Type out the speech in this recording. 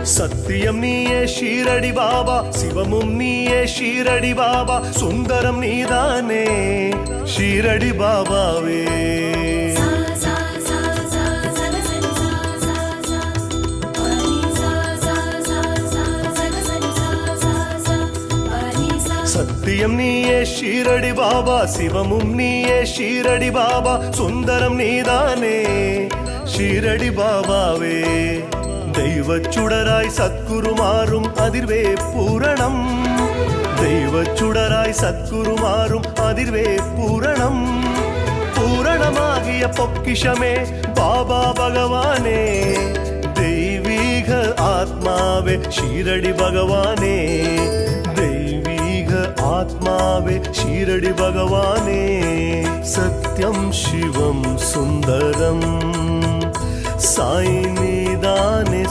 சத்தியம் நீயே ஷீரடி பாபா, சிவமும் நீயே ஷீரடி பாபா, சுந்தரம் நீதானே ஷீரடி பாபாவே. சத்தியம் நீயே ஷீரடி பாபா, சிவமும் நீயே ஷீரடி பாபா, சுந்தரம் நீதானே ஷீரடி பாபாவே. தெய்வச் சுடராய் சத்குருமாறும் அதிர்வே பூரணம், தெய்வச் சுடராய் சத்குருமாறும் அதிர்வே பூரணம். பூரணமாகிய பொக்கிஷமே பாபா பகவானே, தெய்வீக ஆத்மாவே ஷீரடி பகவானே, தெய்வீக ஆத்மாவே ஷீரடி பகவானே. சத்யம் சிவம் சுந்தரம் சாய் நீதானே